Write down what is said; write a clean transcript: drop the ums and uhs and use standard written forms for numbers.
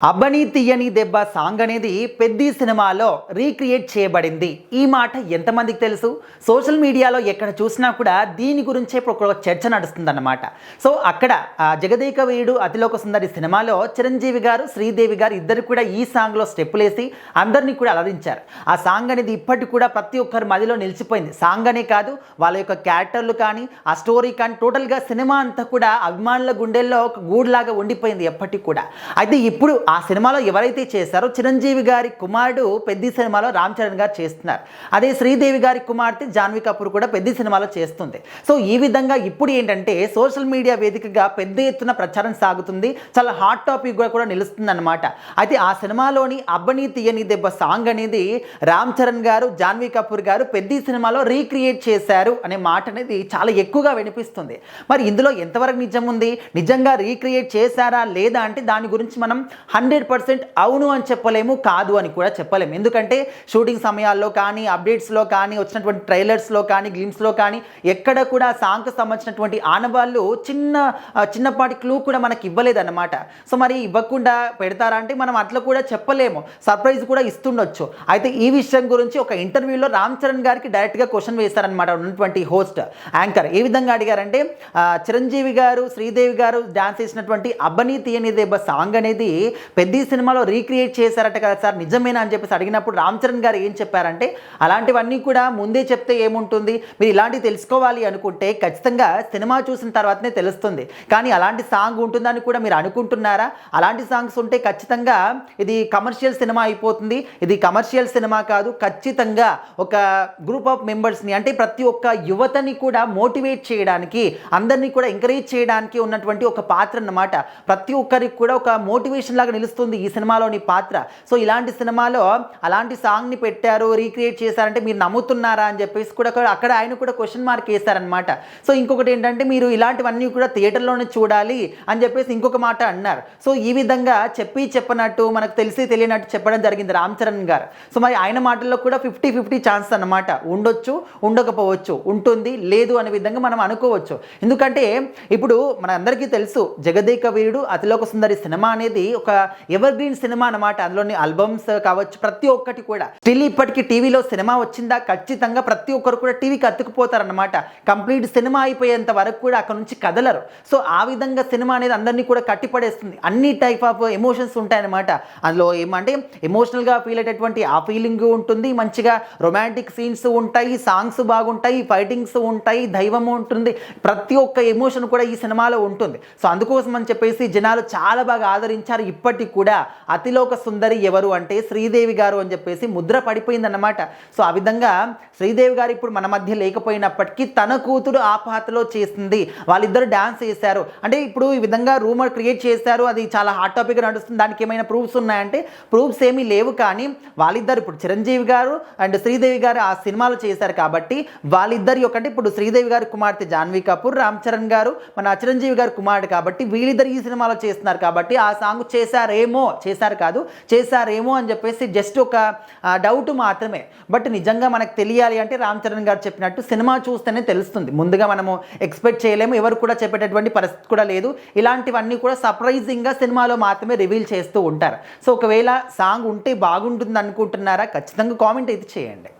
అబ్బని తీయని దెబ్బ సాంగ్ అనేది పెద్ది సినిమాలో రీక్రియేట్ చేయబడింది. ఈ మాట ఎంతమందికి తెలుసు? సోషల్ మీడియాలో ఎక్కడ చూసినా కూడా దీని గురించే ఒక చర్చ నడుస్తుందన్నమాట. సో అక్కడ జగదేక వీరుడు అతిలోక సుందరి సినిమాలో చిరంజీవి గారు, శ్రీదేవి గారు ఇద్దరు కూడా ఈ సాంగ్లో స్టెప్పులేసి అందరినీ కూడా అలరించారు. ఆ సాంగ్ అనేది ఇప్పటికి కూడా ప్రతి ఒక్కరి మదిలో నిలిచిపోయింది. సాంగ్ అనే కాదు, వాళ్ళ యొక్క క్యారెక్టర్లు కానీ, ఆ స్టోరీ కానీ, టోటల్గా సినిమా అంతా కూడా అభిమానుల గుండెల్లో ఒక గూడులాగా ఉండిపోయింది ఎప్పటికి కూడా. అయితే ఇప్పుడు ఆ సినిమాలో ఎవరైతే చేశారో చిరంజీవి గారి కుమారుడు పెద్ది సినిమాలో రామ్ చరణ్ గారు చేస్తున్నారు. అదే శ్రీదేవి గారి కుమార్తె జాన్వీ కపూర్ కూడా పెద్ది సినిమాలో చేస్తుంది. సో ఈ విధంగా ఇప్పుడు ఏంటంటే సోషల్ మీడియా వేదికగా పెద్ద ఎత్తున ప్రచారం సాగుతుంది. చాలా హాట్ టాపిక్గా కూడా నిలుస్తుంది అనమాట. అయితే ఆ సినిమాలోని అబ్బని తీయని దెబ్బ సాంగ్ అనేది రామ్ చరణ్ గారు, జాన్వీ కపూర్ గారు పెద్ది సినిమాలో రీక్రియేట్ చేశారు అనే మాట అనేది చాలా ఎక్కువగా వినిపిస్తుంది. మరి ఇందులో ఎంతవరకు నిజం ఉంది? నిజంగా రీక్రియేట్ చేశారా లేదా అంటే దాని గురించి మనం 100% అవును అని చెప్పలేము, కాదు అని కూడా చెప్పలేము. ఎందుకంటే షూటింగ్ సమయాల్లో కానీ, అప్డేట్స్లో కానీ, వచ్చినటువంటి ట్రైలర్స్లో కానీ, గ్లిమ్స్లో కానీ ఎక్కడ కూడా సాంగ్కి సంబంధించినటువంటి ఆనవాళ్ళు చిన్నపాటి క్లూ కూడా మనకి ఇవ్వలేదన్నమాట. సో మరి ఇవ్వకుండా పెడతారా అంటే మనం అట్లా కూడా చెప్పలేము, సర్ప్రైజ్ కూడా ఇస్తుండొచ్చు. అయితే ఈ విషయం గురించి ఒక ఇంటర్వ్యూలో రామ్ చరణ్ గారికి డైరెక్ట్గా క్వశ్చన్ వేశారనమాట ఉన్నటువంటి హోస్ట్ యాంకర్. ఏ విధంగా అడిగారంటే చిరంజీవి గారు, శ్రీదేవి గారు డాన్స్ చేసినటువంటి అబ్బని తీయని దెబ్బ సాంగ్ అనేది పెద్ది సినిమాలో రీక్రియేట్ చేశారట కదా సార్, నిజమేనా అని చెప్పేసి అడిగినప్పుడు రామ్ చరణ్ గారు ఏం చెప్పారంటే అలాంటివన్నీ కూడా ముందే చెప్తే ఏముంటుంది, మీరు ఇలాంటివి తెలుసుకోవాలి అనుకుంటే ఖచ్చితంగా సినిమా చూసిన తర్వాతనే తెలుస్తుంది. కానీ అలాంటి సాంగ్ ఉంటుందని కూడా మీరు అనుకుంటున్నారా? అలాంటి సాంగ్స్ ఉంటే ఖచ్చితంగా ఇది కమర్షియల్ సినిమా అయిపోతుంది. ఇది కమర్షియల్ సినిమా కాదు, ఖచ్చితంగా ఒక గ్రూప్ ఆఫ్ మెంబర్స్ని అంటే ప్రతి ఒక్క యువతని కూడా మోటివేట్ చేయడానికి, అందరినీ కూడా ఎంకరేజ్ చేయడానికి ఉన్నటువంటి ఒక పాత్ర అన్నమాట. ప్రతి ఒక్కరికి కూడా ఒక మోటివేషన్ లాగా నిలుస్తుంది ఈ సినిమాలోని పాత్ర. సో ఇలాంటి సినిమాలో అలాంటి సాంగ్ని పెట్టారు, రీక్రియేట్ చేశారంటే మీరు నమ్ముతున్నారా అని చెప్పేసి కూడా అక్కడ ఆయన కూడా క్వశ్చన్ మార్క్ వేశారనమాట. సో ఇంకొకటి ఏంటంటే మీరు ఇలాంటివన్నీ కూడా థియేటర్లోనే చూడాలి అని చెప్పేసి ఇంకొక మాట అన్నారు. సో ఈ విధంగా చెప్పనట్టు మనకు తెలిసి తెలియనట్టు చెప్పడం జరిగింది రామ్ చరణ్ గారు. సో మరి ఆయన మాటల్లో కూడా 50-50 ఛాన్స్ అన్నమాట. ఉండొచ్చు, ఉండకపోవచ్చు, ఉంటుంది, లేదు అనే విధంగా మనం అనుకోవచ్చు. ఎందుకంటే ఇప్పుడు మన అందరికీ తెలుసు జగదేక వీరుడు అతిలోక సుందరి సినిమా అనేది ఒక ఎవర్ గ్రీన్ సినిమా అన్నమాట. అందులోని ఆల్బమ్స్ కావచ్చు, ప్రతి ఒక్కటి కూడా స్టిల్ ఇప్పటికీ టీవీలో సినిమా వచ్చిందా ఖచ్చితంగా ప్రతి ఒక్కరు కూడా టీవీకి అతుకుపోతారన్నమాట. కంప్లీట్ సినిమా అయిపోయేంత వరకు కూడా అక్కడ నుంచి కదలరు. సో ఆ విధంగా సినిమా అనేది అందరినీ కూడా కట్టిపడేస్తుంది. అన్ని టైప్ ఆఫ్ ఎమోషన్స్ ఉంటాయన్నమాట. అందులో ఏమంటే ఎమోషనల్గా ఫీల్ అయ్యేటటువంటి ఆ ఫీలింగ్ ఉంటుంది, మంచిగా రొమాంటిక్ సీన్స్ ఉంటాయి, సాంగ్స్ బాగుంటాయి, ఫైటింగ్స్ ఉంటాయి, దైవం ఉంటుంది, ప్రతి ఒక్క ఎమోషన్ కూడా ఈ సినిమాలో ఉంటుంది. సో అందుకోసం అని చెప్పేసి జనాలు చాలా బాగా ఆదరించారు. ఇప్పటికి కూడా అతిలోక సుందరి ఎవరు అంటే శ్రీదేవి గారు అని చెప్పేసి ముద్ర పడిపోయిందన్నమాట. సో ఆ విధంగా శ్రీదేవి గారు ఇప్పుడు మన మధ్య లేకపోయినప్పటికీ తన కూతురు ఆ పాత్రలో చేసింది, వాళ్ళిద్దరు డ్యాన్స్ చేశారు అంటే ఇప్పుడు ఈ విధంగా రూమర్ క్రియేట్ చేశారు. అది చాలా హాట్ టాపిక్ నడుస్తుంది. దానికి ఏమైనా ప్రూఫ్స్ ఉన్నాయంటే ప్రూఫ్స్ ఏమీ లేవు. కానీ వాళ్ళిద్దరు ఇప్పుడు చిరంజీవి గారు అండ్ శ్రీదేవి గారు ఆ సినిమాలో చేశారు కాబట్టి వాళ్ళిద్దరి ఒకటి ఇప్పుడు శ్రీదేవి గారి కుమార్తె జాన్వీ కపూర్, రామ్ చరణ్ గారు మన చిరంజీవి గారి కుమారుడు కాబట్టి వీళ్ళిద్దరు ఈ సినిమాలో చేస్తున్నారు కాబట్టి ఆ సాంగ్ చేశారేమో అని చెప్పేసి జస్ట్ ఒక డౌట్ మాత్రమే. బట్ నిజంగా మనకు తెలియాలి అంటే రామ్ చరణ్ గారు చెప్పినట్టు సినిమా చూస్తేనే తెలుస్తుంది. ముందుగా మనము ఎక్స్పెక్ట్ చేయలేము, ఎవరు కూడా చెప్పేటటువంటి పరిస్థితి కూడా లేదు. ఇలాంటివన్నీ కూడా సర్ప్రైజింగ్గా సినిమాలో మాత్రమే రివీల్ చేస్తూ ఉంటారు. సో ఒకవేళ సాంగ్ ఉంటే బాగుంటుంది అనుకుంటున్నారా? ఖచ్చితంగా కామెంట్ అయితే చేయండి.